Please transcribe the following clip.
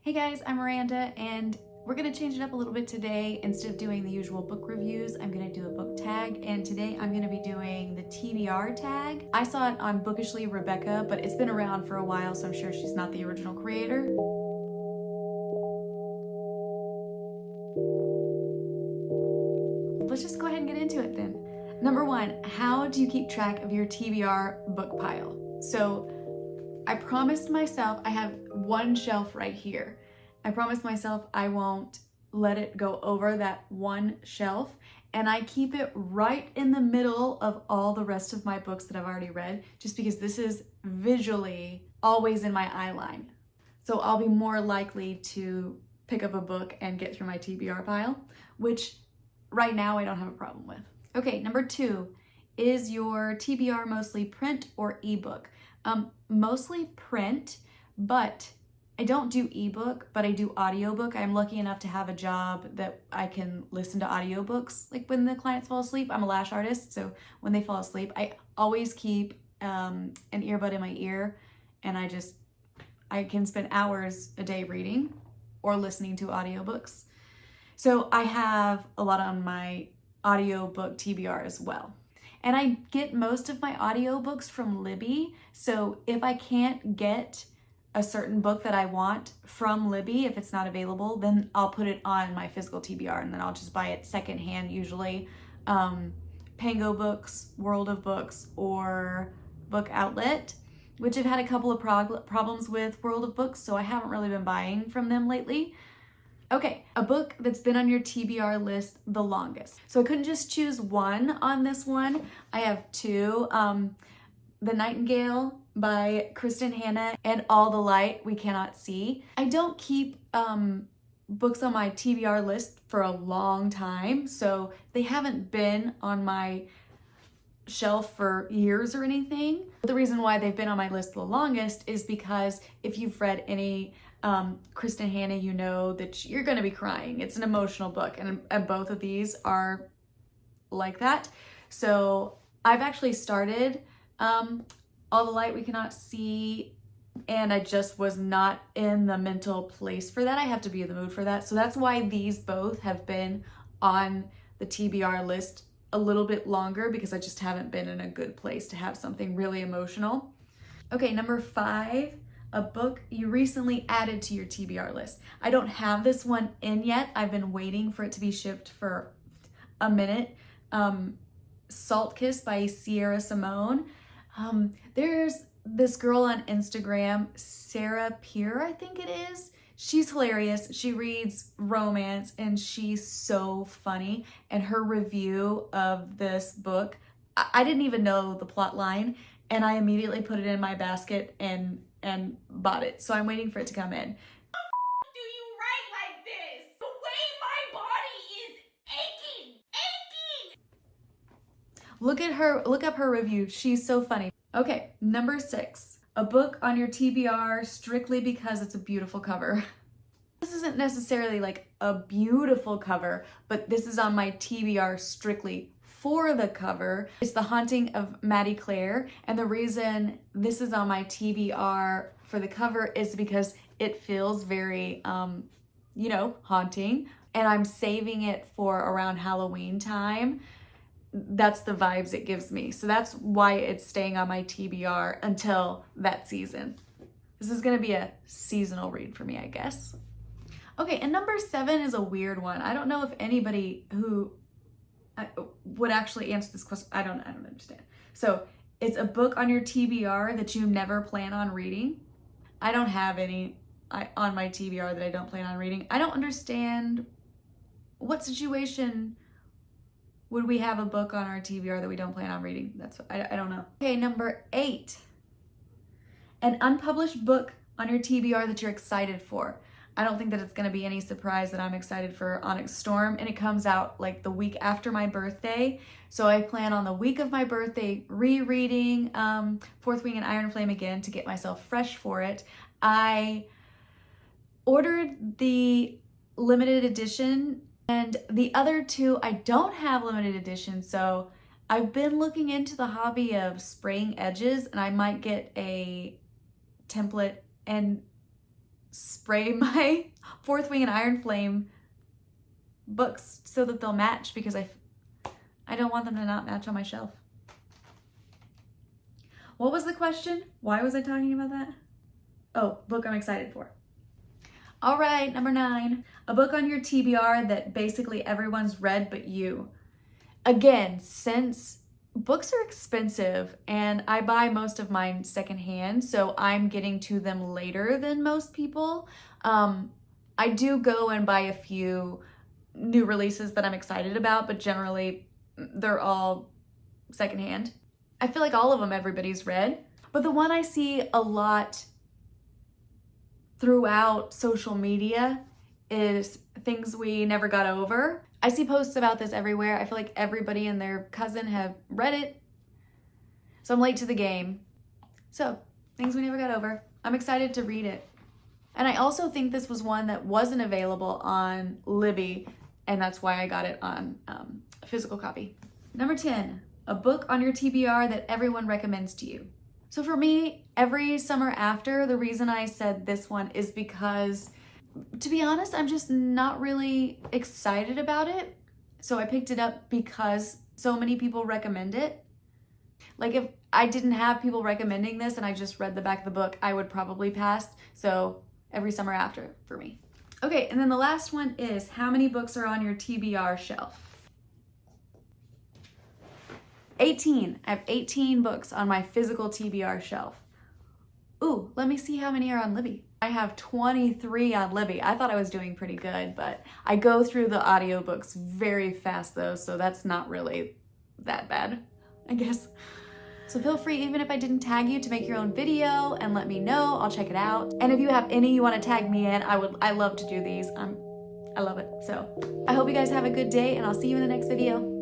Hey guys, I'm Miranda, and we're gonna change it up a little bit today. Instead of doing the usual book reviews, I'm gonna do a book tag, and today I'm gonna be doing the TBR tag. I saw it on Bookishly Rebecca, but it's been around for a while, so I'm sure she's not the original creator. Let's just go ahead and get into it then. Number one, how do you keep track of your TBR book pile? So I promised myself, I have one shelf right here. I promised myself I won't let it go over that one shelf, and I keep it right in the middle of all the rest of my books that I've already read, just because this is visually always in my eye line. So I'll be more likely to pick up a book and get through my TBR pile, which right now I don't have a problem with. Okay, number two, is your TBR mostly print or ebook? Mostly print, but I don't do ebook, but I do audiobook. I'm lucky enough to have a job that I can listen to audiobooks like when the clients fall asleep. I'm a lash artist, so when they fall asleep, I always keep an earbud in my ear, and I can spend hours a day reading or listening to audiobooks. So I have a lot on my audiobook TBR as well. And I get most of my audiobooks from Libby. So if I can't get a certain book that I want from Libby, if it's not available, then I'll put it on my physical TBR, and then I'll just buy it secondhand, usually Pango Books, World of Books, or Book Outlet, which I've had a couple of problems with World of Books, so I haven't really been buying from them lately. Okay, a book that's been on your TBR list the longest. So I couldn't just choose one on this one. I have two, The Nightingale by Kristen Hanna and All the Light We Cannot See. I don't keep books on my TBR list for a long time, so they haven't been on my shelf for years or anything. The reason why they've been on my list the longest is because if you've read any Kristen Hanna, you know that you're gonna be crying. It's an emotional book, and both of these are like that. So I've actually started All the Light We Cannot See, and I just was not in the mental place for that. I have to be in the mood for that. So that's why these both have been on the TBR list a little bit longer, because I just haven't been in a good place to have something really emotional. Okay, number five, a book you recently added to your TBR list. I don't have this one in yet. I've been waiting for it to be shipped for a minute. Salt Kiss by Sierra Simone. There's this girl on Instagram, Sarah Peer, I think it is. She's hilarious. She reads romance and she's so funny. And her review of this book, I didn't even know the plot line, and I immediately put it in my basket and bought it. So I'm waiting for it to come in. Do you write like this? The way my body is aching. Look up her review. She's so funny. Okay, number six, a book on your TBR strictly because it's a beautiful cover. This isn't necessarily like a beautiful cover, but this is on my TBR strictly for the cover. It's The Haunting of Maddie Clare, and the reason this is on my TBR for the cover is because it feels very, haunting, and I'm saving it for around Halloween time. That's the vibes it gives me. So that's why it's staying on my TBR until that season. This is gonna be a seasonal read for me, I guess. Okay, and number seven is a weird one. I don't know if anybody who would actually answer this question. I don't understand. So it's a book on your TBR that you never plan on reading. I don't have any on my TBR that I don't plan on reading. I don't understand what situation would we have a book on our TBR that we don't plan on reading. I don't know. Okay, number eight, an unpublished book on your TBR that you're excited for. I don't think that it's going to be any surprise that I'm excited for Onyx Storm, and it comes out like the week after my birthday. So I plan on the week of my birthday rereading Fourth Wing and Iron Flame again to get myself fresh for it. I ordered the limited edition, and the other two I don't have limited edition, so I've been looking into the hobby of spraying edges, and I might get a template and spray my Fourth Wing and Iron Flame books so that they'll match, because I don't want them to not match on my shelf. What was the question? Why was I talking about that? Oh, book I'm excited for. All right, number 9, a book on your TBR that basically everyone's read but you. Again, since books are expensive and I buy most of mine secondhand, so I'm getting to them later than most people, I do go and buy a few new releases that I'm excited about, but generally they're all secondhand. I feel like all of them everybody's read, but the one I see a lot throughout social media is Things We Never Got Over. I see posts about this everywhere. I feel like everybody and their cousin have read it, so I'm late to the game. So, Things We Never Got Over. I'm excited to read it. And I also think this was one that wasn't available on Libby, and that's why I got it on a physical copy. Number 10, a book on your TBR that everyone recommends to you. So for me, every summer after, the reason I said this one is because, to be honest, I'm just not really excited about it. So I picked it up because so many people recommend it. Like, if I didn't have people recommending this and I just read the back of the book, I would probably pass. So every summer after for me. Okay, and then the last one is, how many books are on your TBR shelf? 18. I have 18 books on my physical TBR shelf. Ooh, let me see how many are on Libby. I have 23 on Libby. I thought I was doing pretty good, but I go through the audiobooks very fast though, so that's not really that bad, I guess. So feel free, even if I didn't tag you, to make your own video and let me know. I'll check it out. And if you have any you want to tag me in, I love to do these. I love it. So I hope you guys have a good day, and I'll see you in the next video.